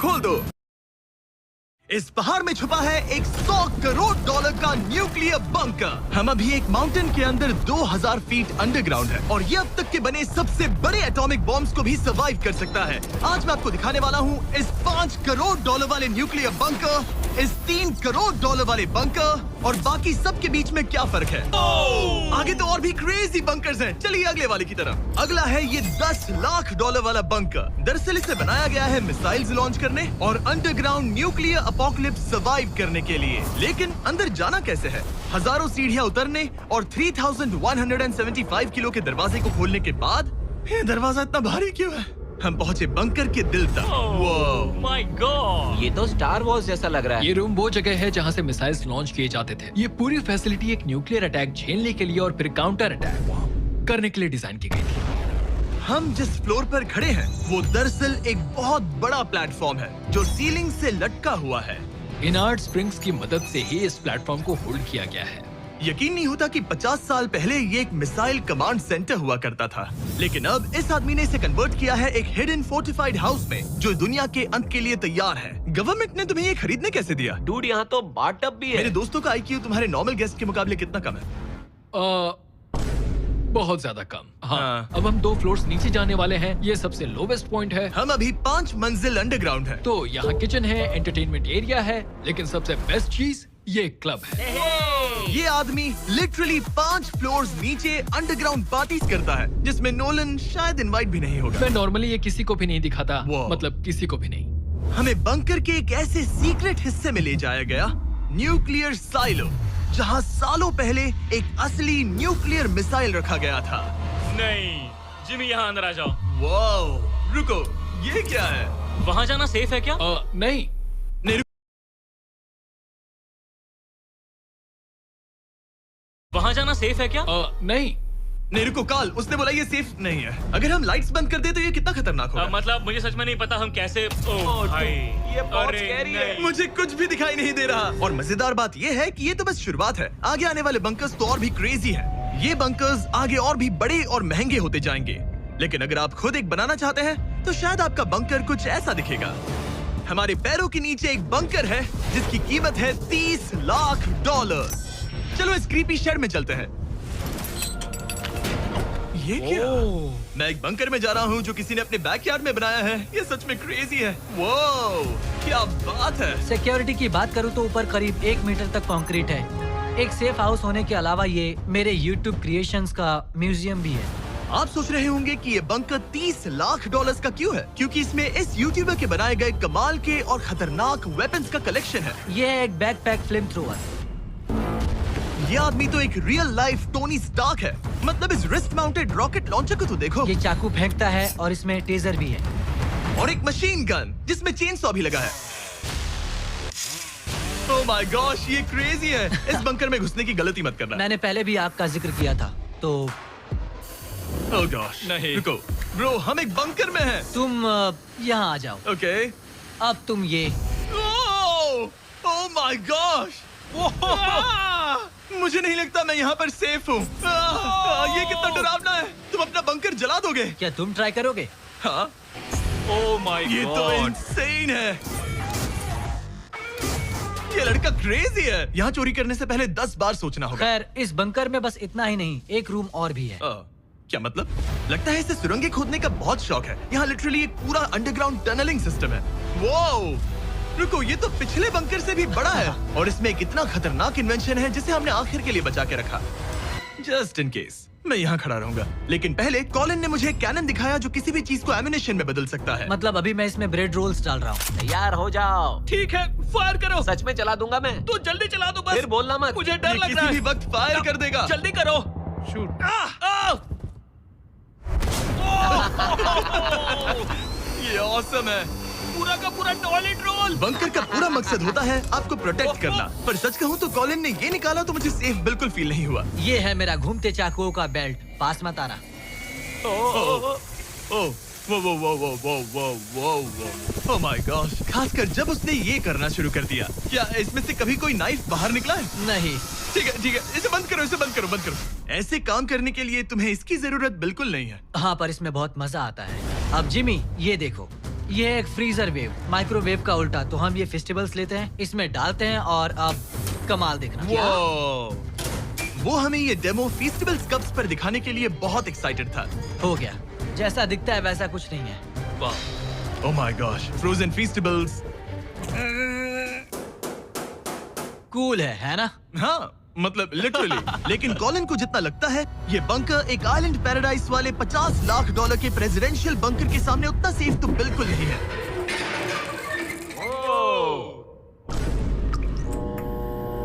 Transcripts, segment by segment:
खोल दो। इस पहाड़ में छुपा है एक $100 करोड़ का न्यूक्लियर बंकर। हम अभी एक माउंटेन के अंदर 2000 फीट अंडरग्राउंड है और ये अब तक के बने सबसे बड़े एटॉमिक बॉम्ब्स को भी सर्वाइव कर सकता है। आज मैं आपको दिखाने वाला हूँ इस $5 करोड़ वाले न्यूक्लियर बंकर, इस $3 करोड़ वाले बंकर और बाकी सब के बीच में क्या फर्क है। आगे तो और भी क्रेजी बंकर्स हैं। चलिए अगले वाले की तरफ। अगला है ये $10 लाख वाला बंकर। दरअसल इसे बनाया गया है मिसाइल्स लॉन्च करने और अंडरग्राउंड न्यूक्लियर अपोकलिप्स सर्वाइव करने के लिए। लेकिन अंदर जाना कैसे है? हजारों सीढ़ियां उतरने और 3175 किलो के दरवाजे को खोलने के बाद ये दरवाजा इतना भारी क्यों है? हम पहुंचे बंकर के दिल तक। माय गॉड, ये तो स्टार वॉर्स जैसा लग रहा है। ये रूम वो जगह है जहाँ से मिसाइल्स लॉन्च किए जाते थे। ये पूरी फैसिलिटी एक न्यूक्लियर अटैक झेलने के लिए और फिर काउंटर अटैक करने के लिए डिजाइन की गई थी। हम जिस फ्लोर पर खड़े हैं वो दरअसल एक बहुत बड़ा प्लेटफॉर्म है जो सीलिंग से लटका हुआ है। इनार्ड स्प्रिंग्स की मदद से ही इस प्लेटफॉर्म को होल्ड किया गया है। यकीन नहीं होता कि 50 साल पहले ये एक मिसाइल कमांड सेंटर हुआ करता था, लेकिन अब इस आदमी ने इसे कन्वर्ट किया है एक हिडन फोर्टिफाइड हाउस में जो दुनिया के अंत के लिए तैयार है। गवर्नमेंट ने तुम्हें ये खरीदने कैसे दिया? डूड, यहाँ तो बाथटब भी है। मेरे दोस्तों का IQ तुम्हारे नॉर्मल गेस्ट के मुकाबले कितना कम है? बहुत ज्यादा कम। हाँ। अब हम 2 फ्लोर्स नीचे जाने वाले हैं। ये सबसे लोवेस्ट पॉइंट है। हम अभी 5 मंजिल अंडरग्राउंड है। तो यहाँ किचन है, एंटरटेनमेंट एरिया है, लेकिन सबसे बेस्ट चीज ये क्लब है। ये आदमी लिटरली 5 फ्लोर्स नीचे अंडरग्राउंड पार्टीज करता है जिसमें नोलन शायद इनवाइट भी नहीं होगा। मैं नॉर्मली ये किसी को भी नहीं दिखाता, मतलब किसी को भी नहीं। हमें बंकर के एक ऐसे सीक्रेट हिस्से में ले जाया गया, न्यूक्लियर साइलो, जहाँ सालों पहले एक असली न्यूक्लियर मिसाइल रखा गया था। नहीं, जिमी यहाँ अंदर आ जाओ। वाओ, रुको, ये क्या है? वहाँ जाना सेफ है क्या? नहीं। वहाँ जाना सेफ है क्या? नहीं। नहीं रुको काल, उसने बोला ये सेफ नहीं है। अगर हम लाइट्स बंद कर दे तो ये कितना खतरनाक होगा? मतलब मुझे सच में नहीं पता हम कैसे। ओह भाई, ये बहुत स्कैरी है। मुझे कुछ भी दिखाई नहीं दे रहा। और मजेदार बात ये है कि ये तो बस शुरुआत है। आगे आने वाले बंकर्स तो और भी क्रेजी हैं। ये बंकर्स आगे और भी बड़े और महंगे होते जाएंगे। लेकिन अगर आप खुद एक बनाना चाहते हैं तो शायद आपका बंकर कुछ ऐसा दिखेगा। हमारे पैरों के नीचे एक बंकर है जिसकी कीमत है $30 लाख। चलो इस क्रीपी शेड में चलते हैं। ये क्या? मैं एक बंकर में जा रहा हूँ जो किसी ने अपने बैकयार्ड में बनाया है। ये सच में क्रेजी है। वो क्या बात है। सिक्योरिटी की बात करूँ तो ऊपर करीब 1 मीटर तक कंक्रीट है। एक सेफ हाउस होने के अलावा ये मेरे YouTube क्रिएशंस का म्यूजियम भी है। आप सोच रहे होंगे कि ये बंकर $30 लाख का क्यों है? क्योंकि इसमें इस यूट्यूबर के बनाए गए कमाल के और खतरनाक वेपन्स का कलेक्शन है। ये है एक बैकपैक फ्लेम थ्रोवर। ये आदमी तो एक रियल लाइफ टोनी स्टार्क है। मतलब इस रिस्ट माउंटेड रॉकेट लॉन्चर को तो देखो। ये चाकू फेंकता है और इसमें टेजर भी है। और एक मशीन गन जिसमें चेन सॉ भी लगा है। ओह माय गॉश, ये क्रेजी है। इस बंकर में घुसने की गलती मत करना। मैंने पहले भी आपका जिक्र किया था तो। ओह गॉश, नहीं। रुको ब्रो, हम एक बंकर में हैं। तुम यहाँ आ जाओ। ओके। अब तुम ये। ओह माय गॉश, मुझे नहीं लगता मैं यहाँ पर सेफ हूँ। ये कितना डरावना है। तुम अपना बंकर जला दोगे? क्या तुम ट्राई करोगे? हाँ। ओह माय ये तो गॉड, इंसेन है। ये लड़का क्रेजी है। यहाँ चोरी करने से पहले 10 बार सोचना होगा। खैर, इस बंकर में बस इतना ही नहीं, एक रूम और भी है। क्या मतलब? लगता है इसे सुरंगें खोदने का बहुत शौक है। यहाँ लिटरली एक पूरा अंडरग्राउंड टनलिंग सिस्टम है। वो रुको, ये तो पिछले बंकर से भी बड़ा है और इसमें एक इतना खतरनाक इन्वेंशन है जिसे हमने आखिर के लिए बचा के रखा, जस्ट इन केस। मैं यहाँ खड़ा रहूंगा। लेकिन पहले कॉलिन ने मुझे एक कैनन दिखाया जो किसी भी चीज को एमिनेशन में बदल सकता है। मतलब अभी मैं इसमें ब्रेड रोल्स डाल रहा हूँ। तैयार हो जाओ। ठीक है, फायर करो। सच में चला दूंगा मैं। तो जल्दी चला दो बस। फिर बोलना मत। मुझे डर ये लग रहा किसी है। भी वक्त फायर कर देगा। जल्दी करो। शूट। ये ऑसम है। पूरा का पूरा टॉयलेट रोल। बंकर का पूरा मकसद होता है आपको प्रोटेक्ट करना। पर सच कहूँ तो कॉलिन ने ये निकाला तो मुझे सेफ बिल्कुल फील नहीं हुआ। ये है मेरा घूमते चाकुओं का बेल्ट। पास मत आना। ओह माय गॉश, खासकर जब उसने ये करना शुरू कर दिया। क्या इसमें से कभी कोई नाइफ बाहर निकला है? नहीं। ठीक है, इसे बंद करो, इसे बंद करो। ऐसे काम करने के लिए तुम्हें इसकी जरूरत बिल्कुल नहीं है। हाँ, पर इसमें बहुत मजा आता है। अब जिमी, ये देखो। ये है एक फ्रीजर वेव, माइक्रोवेव का उल्टा। तो हम ये फेस्टिवल्स लेते हैं, इसमें डालते हैं और अब कमाल देखना। वो हमें ये डेमो फेस्टिवल्स कप्स पर दिखाने के लिए बहुत एक्साइटेड था। हो गया, जैसा दिखता है वैसा कुछ नहीं है। Oh my gosh, frozen festivals. Cool है ना? हाँ, मतलब लिटरली। लेकिन कॉलिन को जितना लगता है ये बंकर एक आइलैंड पैराडाइज वाले $50 लाख के प्रेसिडेंशियल बंकर के सामने उतना सेफ तो बिल्कुल नहीं है।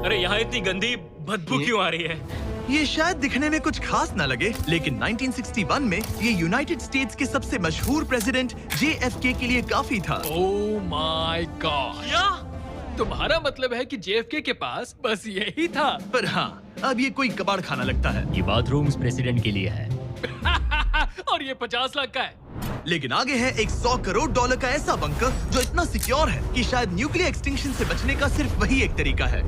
अरे यहाँ इतनी गंदी बदबू क्यों आ रही है? ये शायद दिखने में कुछ खास ना लगे, लेकिन 1961 में ये यूनाइटेड स्टेट्स के सबसे मशहूर प्रेसिडेंट JFK के लिए काफी था। Oh my God! क्या? तुम्हारा मतलब है कि JFK के पास बस यही था? पर हाँ, अब ये कोई कबाड़ खाना लगता है। ये बाथरूम्स प्रेसिडेंट के लिए है। और ये 50 लाख का है। लेकिन आगे है एक $100 करोड़ का ऐसा बंकर जो इतना सिक्योर है कि शायद न्यूक्लियर एक्सटिंक्शन से बचने का सिर्फ वही एक तरीका है।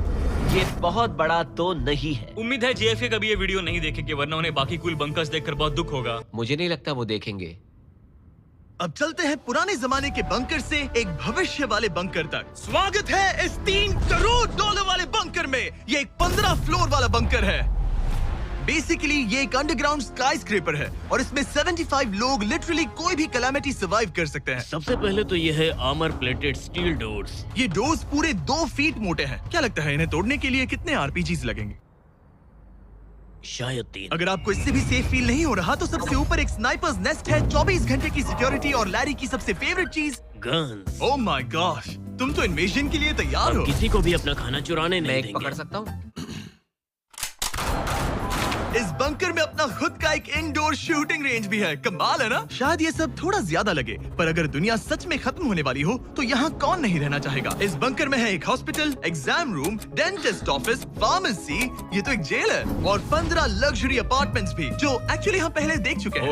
ये बहुत बड़ा तो नहीं है। उम्मीद है JFK कभी ये वीडियो नहीं देखेंगे, वरना उन्हें बाकी कूल बंकर्स देखकर बहुत दुख होगा। मुझे नहीं लगता वो देखेंगे। अब चलते हैं पुराने जमाने के बंकर से एक भविष्य वाले बंकर तक। स्वागत है इस $3 करोड़ वाले बंकर में। ये एक 15 फ्लोर वाला बंकर है। बेसिकली ये एक अंडरग्राउंड स्काईस्क्रेपर है और इसमें 75 लोग लिटरली कोई भी कैलामिटी सर्वाइव कर सकते हैं। सबसे पहले तो ये है आर्मर प्लेटेड स्टील डोर्स। ये डोर्स पूरे 2 फीट मोटे हैं। क्या लगता है इन्हें तोड़ने के लिए कितने RPGs लगेंगे? शायद 3। अगर आपको इससे भी सेफ फील नहीं हो रहा तो सबसे ऊपर एक स्नाइपर्स नेस्ट है, 24 घंटे की सिक्योरिटी और लैरी की सबसे फेवरेट चीज गन्स। ओह माय गॉश, तुम तो इन्वेजन के लिए तैयार हो। किसी को भी अपना खाना चुराने मैं नहीं एक देंगे। पकड़ सकता हूँ? इस बंकर में अपना खुद का एक इंडोर शूटिंग रेंज भी है। कमाल है ना? शायद ये सब थोड़ा ज्यादा लगे, पर अगर दुनिया सच में खत्म होने वाली हो तो यहाँ कौन नहीं रहना चाहेगा। इस बंकर में है एक hospital, exam room, dentist office, pharmacy, ये तो एक जेल है, और 15 लग्जरी अपार्टमेंट्स भी, जो एक्चुअली हम पहले देख चुके हैं।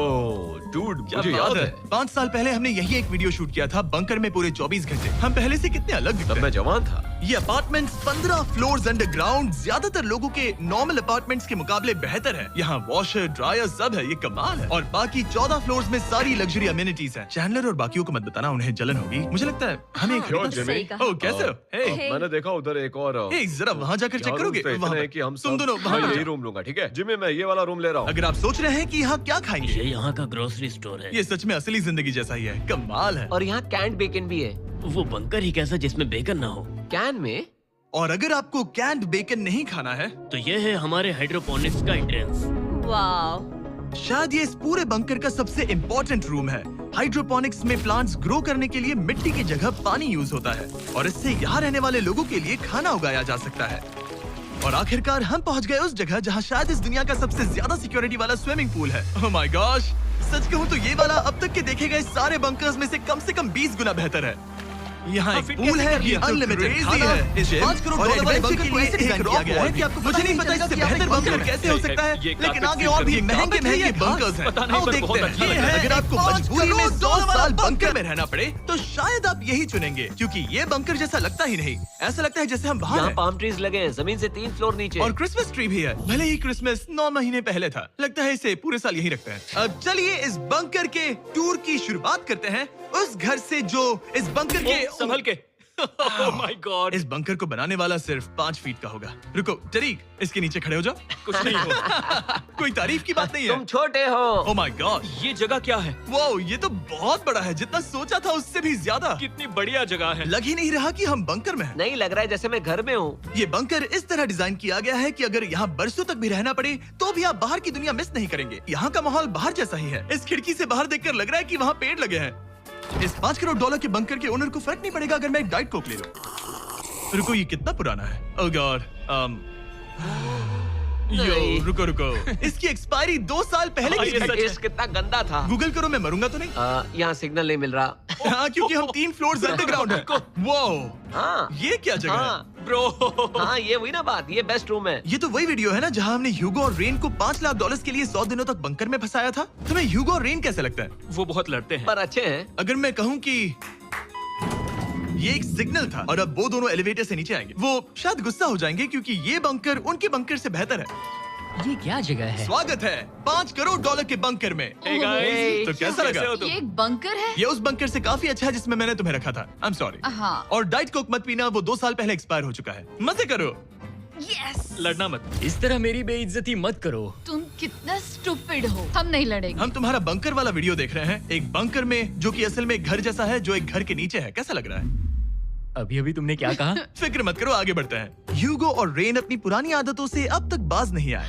डूड, क्या बात है। 5 साल पहले हमने यही एक वीडियो शूट किया था बंकर में पूरे 24 घंटे। हम पहले से कितने अलग दिखते हैं। मैं जवान था। ये अपार्टमेंट्स 15 फ्लोर्स अंडरग्राउंड ज्यादातर लोगों के नॉर्मल अपार्टमेंट्स के मुकाबले बेहतर है। यहाँ वॉशर, ड्रायर सब है, ये कमाल है। और बाकी 14 फ्लोर्स में सारी लग्जरी अमेनिटीज हैं। चैंडलर और बाकियों को मत बताना, उन्हें जलन होगी। मुझे लगता है हमें एक हाँ, खरीदना सही चाहिए। कहा। ओह, कैसे हो? हे, मैंने देखा उधर एक और हे, जरा वहाँ जाकर चेक यहाँ करोगे? रूम्स तो वहाँ इतने पर। हैं कि हम तुम सब- दोनों वहाँ मैं पर यही जाओ। रूम लूंगा, ठीक है? जिम्मी, मैं ये वाला रूम ले रहा हूँ। अगर आप सोच रहे हैं कि यहाँ क्या खाएंगे, ये यहाँ का ग्रोसरी स्टोर है। ये सच में असली जिंदगी जैसा ही है। कमाल है। और यहाँ कैंड बेकन भी है। वो बंकर ही कैसा जिसमें बेकन ना हो। कैन में? और अगर आपको कैंड बेकन नहीं खाना है, तो ये है हमारे हाइड्रोपोनिक्स का एंट्रेंस। वाह, शायद ये इस पूरे बंकर का सबसे इम्पोर्टेंट रूम है। हाइड्रोपोनिक्स में प्लांट्स ग्रो करने के लिए मिट्टी की जगह पानी यूज होता है और इससे यहाँ रहने वाले लोगों के लिए खाना उगाया जा सकता है। और आखिरकार हम पहुँच गए उस जगह जहाँ शायद इस दुनिया का सबसे ज्यादा सिक्योरिटी वाला स्विमिंग पूल है। ओह माय गॉश, सच कहूँ तो ये वाला अब तक के देखे गए सारे बंकर्स में से कम 20 गुना बेहतर है। यहाँ एक पूल है, ये अनलिमिटेड खाना है। इस 5 करोड़ डॉलर वाले बंकर को ऐसे डिजाइन किया गया है कि आपको मुझे नहीं पता इससे बेहतर बंकर कैसे हो सकता है, लेकिन आगे और भी महंगे महंगे बंकर्स हैं। पता नहीं, आओ पर देखते बहुत हैं। अच्छा ये लग रहा है, है। अगर आपको मजबूरी में 100 साल बंकर में रहना पड़े तो शायद आप यही चुनेंगे, क्योंकि ये बंकर जैसा लगता ही नहीं। ऐसा लगता है जैसे हम बाहर यहाँ हैं। पाम ट्रीज लगे हैं, जमीन से 3 फ्लोर नीचे। और क्रिसमस ट्री भी है। भले ही क्रिसमस 9 महीने पहले था, लगता है इसे पूरे साल यही रखते हैं। अब चलिए इस बंकर के टूर की शुरुआत करते हैं उस घर से जो इस बंकर के संभल के। ओह माय गॉड, इस बंकर को बनाने वाला सिर्फ 5 फीट का होगा। रुको टरीक, इसके नीचे खड़े हो जाओ। कुछ नहीं हो। कोई तारीफ की बात नहीं है। तुम छोटे हो। ओह माय गॉड, ये जगह क्या है? वाओ, ये तो बहुत बड़ा है, जितना सोचा था उससे भी ज्यादा। कितनी बढ़िया जगह है। लग ही नहीं रहा कि हम बंकर में हैं। नहीं लग रहा है जैसे मैं घर में हूँ। ये बंकर इस तरह डिजाइन किया गया है कि अगर यहाँ बरसों तक भी रहना पड़े तो भी आप बाहर की दुनिया मिस नहीं करेंगे। यहाँ का माहौल बाहर जैसा ही है। इस खिड़की से बाहर देखकर लग रहा है कि वहाँ पेड़ लगे हैं। इस 5 करोड़ डॉलर के बंकर के ओनर को फर्क नहीं पड़ेगा अगर मैं एक डाइट कोक ले लूं। रुको, ये कितना पुराना है? ओह गॉड, यो, रुको, इसकी एक्सपायरी 2 साल पहले की ये है। सच है। टेस्ट कितना गंदा था। गूगल करो, मैं मरूंगा तो नहीं? यहाँ सिग्नल नहीं मिल रहा। हाँ, क्योंकि हम 3 फ्लोर्स अंडरग्राउंड है। वाओ, हाँ ये क्या जगह है? हाँ ब्रो, हाँ, ये हुई ना बात। ये बेस्ट रूम है। ये तो वही वीडियो है ना जहाँ हमने ह्यूगो और रेन को $5 लाख के लिए 100 दिनों तक बंकर में फंसाया था। तुम्हें ह्यूगो और रेन कैसे लगता है? वो बहुत लड़ते हैं। पर अच्छे हैं। अगर मैं कहूँ कि ये एक सिग्नल था और अब वो दोनों एलिवेटर से नीचे आएंगे, वो शायद गुस्सा हो जाएंगे क्योंकि ये बंकर उनके बंकर से बेहतर है। ये क्या जगह है? स्वागत है 5 करोड़ डॉलर के बंकर में। Hey guys, तो कैसा लगा? हो तुम? ये एक बंकर है? ये उस बंकर से काफी अच्छा है जिसमें मैंने तुम्हें रखा था। I am sorry. हाँ। और डाइट कोक मत पीना, वो 2 साल पहले एक्सपायर हो चुका है। मजे करो। यस। लड़ना मत। इस तरह मेरी बेइज्जती मत करो। तुम कितना स्टूपिड हो। हम नहीं लड़ेंगे। हम तुम्हारा बंकर वाला वीडियो देख रहे हैं, एक बंकर में जो कि असल में एक घर जैसा है जो एक घर के नीचे है। कैसा लग रहा है? अभी तुमने क्या कहा? फिक्र मत करो, आगे बढ़ते हैं। ह्यूगो और रेन अपनी पुरानी आदतों से अब तक बाज नहीं आए।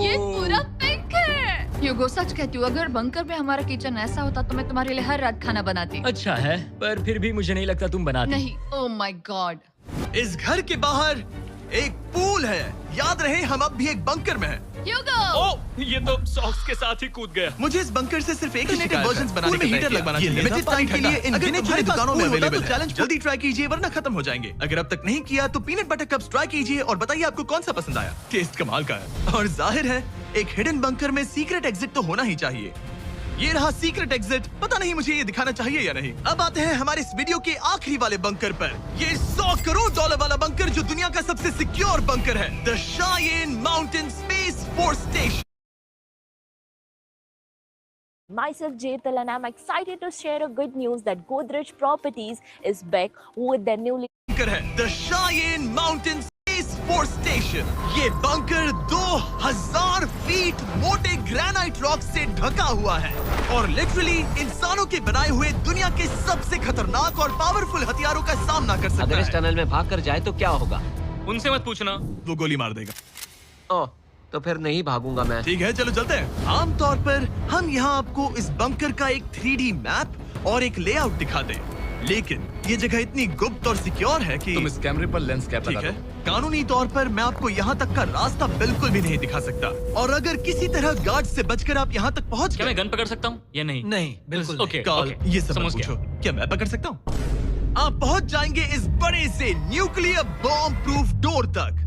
ये पूरा पिंक है। ह्यूगो सच कहती हूँ, अगर बंकर में हमारा किचन ऐसा होता तो मैं तुम्हारे लिए हर रात खाना बनाती। अच्छा है, पर फिर भी मुझे नहीं लगता तुम बनाती। नहीं। Oh my God. इस घर के बाहर एक पूल है। याद रहे हम अब भी एक बंकर में हैं। ह्यूगो। ओ, ये तो सॉक्स के साथ ही कूद गया। मुझे इस बंकर से सिर्फ एक ही शिकायत वर्जन्स है। बनाने पूल में का हीटर तय लगवाना किया। चाहिए। ये लिमिटेड टाइम के लिए इन गिने चुने दुकानों में अवेलेबल है। चैलेंज जल्दी ट्राई कीजिए वरना खत्म हो जाएंगे। अगर अब तक नहीं किया तो पीनट बटर कप्स ट्राई कीजिए और बताइए आपको कौन सा पसंद आया। टेस्ट कमाल का है और जाहिर है एक हिडन बंकर में सीक्रेट एग्जिट तो होना ही चाहिए। ये रहा सीक्रेट एग्जिट। पता नहीं मुझे ये दिखाना चाहिए या नहीं। अब आते हैं हमारे इस वीडियो के आखिरी वाले बंकर पर। ये 100 करोड़ डॉलर वाला बंकर जो दुनिया का सबसे सिक्योर बंकर है, the Cheyenne mountain space force station. Myself Jetal, and I'm excited to share a good news that Godrej Properties is back with their newly bunker है the Cheyenne mountain space force station. ये bunker 2000 feet मोटे granite rock से ढका हुआ है और literally इंसानों के बनाए हुए दुनिया के सबसे खतरनाक और पावरफुल हथियारों का सामना कर सकता अगर इस है। टनल में भाग कर जाए तो क्या होगा? उनसे मत पूछना। वो गोली मार देगा। ओह, तो फिर नहीं भागूंगा मैं। ठीक है, चलो चलते हैं। आमतौर पर हम यहाँ आपको इस बंकर का एक 3D मैप और एक लेआउट दिखाते हैं, लेकिन ये जगह इतनी गुप्त और सिक्योर है कि तुम इस कैमरे पर लेंस कैप ठीक लगा है, दो। कानूनी तौर पर मैं आपको यहाँ तक का रास्ता बिल्कुल भी नहीं दिखा सकता। और अगर किसी तरह गार्ड से बचकर आप यहाँ तक पहुँच क्या मैं गए, गन पकड़ सकता हूँ या नहीं? नहीं, बिल्कुल नहीं। ओके, कॉल ओके, ये सब मत समझ गया। पूछो। क्या मैं पकड़ सकता हूँ? आप पहुँच जाएंगे इस बड़े से न्यूक्लियर बॉम्ब प्रूफ डोर तक,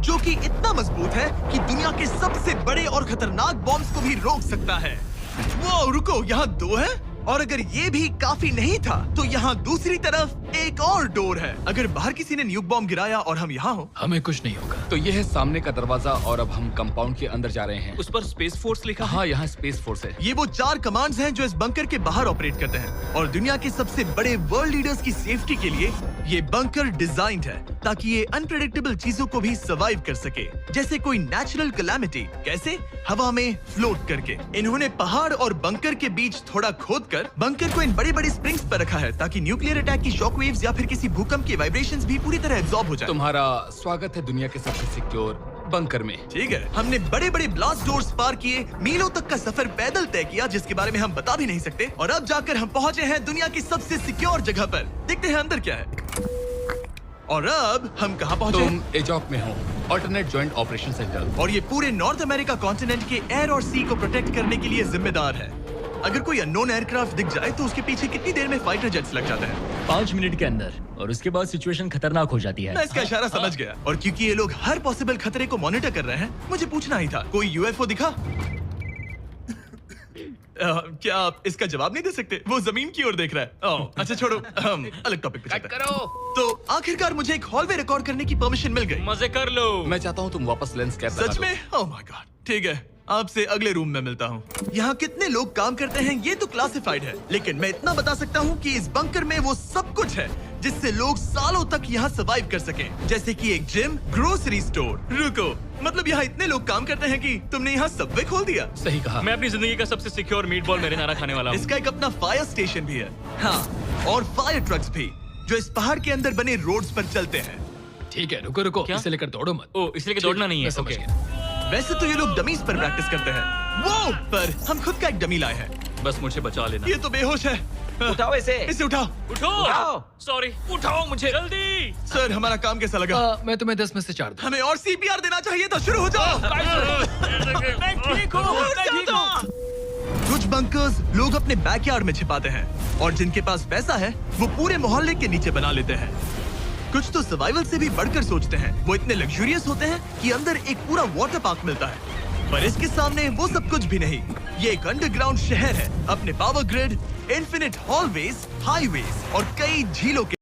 जो कि इतना मजबूत है कि दुनिया के सबसे बड़े और खतरनाक बॉम्ब्स को भी रोक सकता है। वो रुको, यहाँ 2 है और अगर ये भी काफी नहीं था तो यहाँ दूसरी तरफ एक और डोर है। अगर बाहर किसी ने न्यूक बॉम्ब गिराया और हम यहाँ हो, हमें कुछ नहीं होगा। तो ये है सामने का दरवाजा और अब हम कंपाउंड के अंदर जा रहे हैं। उस पर स्पेस फोर्स लिखा है। हाँ, यहाँ स्पेस फोर्स है। ये वो 4 कमांड्स हैं जो इस बंकर के बाहर ऑपरेट करते हैं और दुनिया के सबसे बड़े वर्ल्ड लीडर्स की सेफ्टी के लिए ये बंकर डिजाइन्ड है ताकि ये अनप्रेडिक्टेबल चीजों को भी सर्वाइव कर सके, जैसे कोई नेचुरल कैलामिटी। कैसे? हवा में फ्लोट करके। इन्होंने पहाड़ और बंकर के बीच थोड़ा खोदकर बंकर को इन बड़ी बड़ी स्प्रिंग्स पर रखा है ताकि न्यूक्लियर अटैक की शॉक वेव्स या फिर किसी भूकंप के वाइब्रेशंस भी पूरी तरह एब्जॉर्ब हो जाए। तुम्हारा स्वागत है दुनिया के सबसे सिक्योर बंकर में। ठीक है, हमने बड़े बड़े ब्लास्ट डोर्स पार किए, मीलों तक का सफर पैदल तय किया जिसके बारे में हम बता भी नहीं सकते, और अब जाकर हम पहुंचे हैं दुनिया की सबसे सिक्योर जगह पर। देखते हैं अंदर क्या है। और अब हम कहाँ पहुंचे? तुम एजॉक में हो, ऑल्टरनेट जॉइंट ऑपरेशन सेंटर। और ये पूरे नॉर्थ अमेरिका कॉन्टिनेंट के एयर और सी को प्रोटेक्ट करने के लिए जिम्मेदार है। अगर कोई अननोन एयरक्राफ्ट दिख जाए तो उसके पीछे कितनी देर में फाइटर जेट्स लग जाते हैं? 5 मिनट के अंदर, और उसके बाद सिचुएशन खतरनाक हो जाती है। मैं इसका इशारा समझ गया, और क्योंकि ये लोग हर पॉसिबल खतरे को मॉनिटर कर रहे हैं, मुझे पूछना ही था, कोई यूएफओ दिखा? क्या आप इसका जवाब नहीं दे सकते? वो जमीन की ओर देख रहा है। ओह, अच्छा छोड़ो, हम अलग टॉपिक पे चलते हैं। तो आखिरकार मुझे एक हॉलवे रिकॉर्ड करने की परमिशन मिल गई। मजे कर लो। मैं चाहता हूँ तुम वापस लेंस कैप लगा सच दो। में? ओह माय गॉड, ठीक है, आपसे अगले रूम में मिलता हूँ। यहाँ कितने लोग काम करते हैं ये तो क्लासिफाइड है, लेकिन मैं इतना बता सकता हूँ कि इस बंकर में वो सब कुछ है जिससे लोग सालों तक यहाँ सर्वाइव कर सकें, जैसे कि एक जिम, ग्रोसरी स्टोर। रुको, मतलब यहाँ इतने लोग काम करते हैं कि तुमने यहाँ सबवे खोल दिया? सही कहा। मैं अपनी जिंदगी का सबसे सिक्योर मीटबॉल मैरिनारा खाने वाला हूँ। इसका एक अपना फायर स्टेशन भी है। हाँ, और फायर ट्रक्स भी जो इस पहाड़ के अंदर बने रोड्स पर चलते हैं। ठीक है, रुको रुको, क्या? इसे लेकर दौड़ो मत। ओ, इसलिए कि दौड़ना नहीं है। मैं समझ ओके। गया। वैसे तो ये लोग डमीज पर प्रैक्टिस करते हैं, वो पर हम खुद का एक डमी लाए हैं। बस मुझे बचा लेना। ये तो बेहोश है। उठाओ इसे। इसे उठाओ। उठो। सॉरी, उठाओ मुझे जल्दी। सर, हमारा काम कैसा लगा? मैं तुम्हें 10 में से 4 दूं। हमें और सीपीआर देना चाहिए था। शुरू हो जाओ। मैं ठीक हूँ। कुछ बंकर्स लोग अपने बैकयार्ड में छिपाते हैं और जिनके पास पैसा है वो पूरे मोहल्ले के नीचे बना लेते हैं। कुछ तो सर्वाइवल से भी बढ़कर सोचते हैं। वो इतने लग्जूरियस होते हैं कि अंदर एक पूरा वाटर पार्क मिलता है, पर इसके सामने वो सब कुछ भी नहीं। ये एक अंडरग्राउंड शहर है, अपने power grid, infinite hallways, highways और कई झीलों के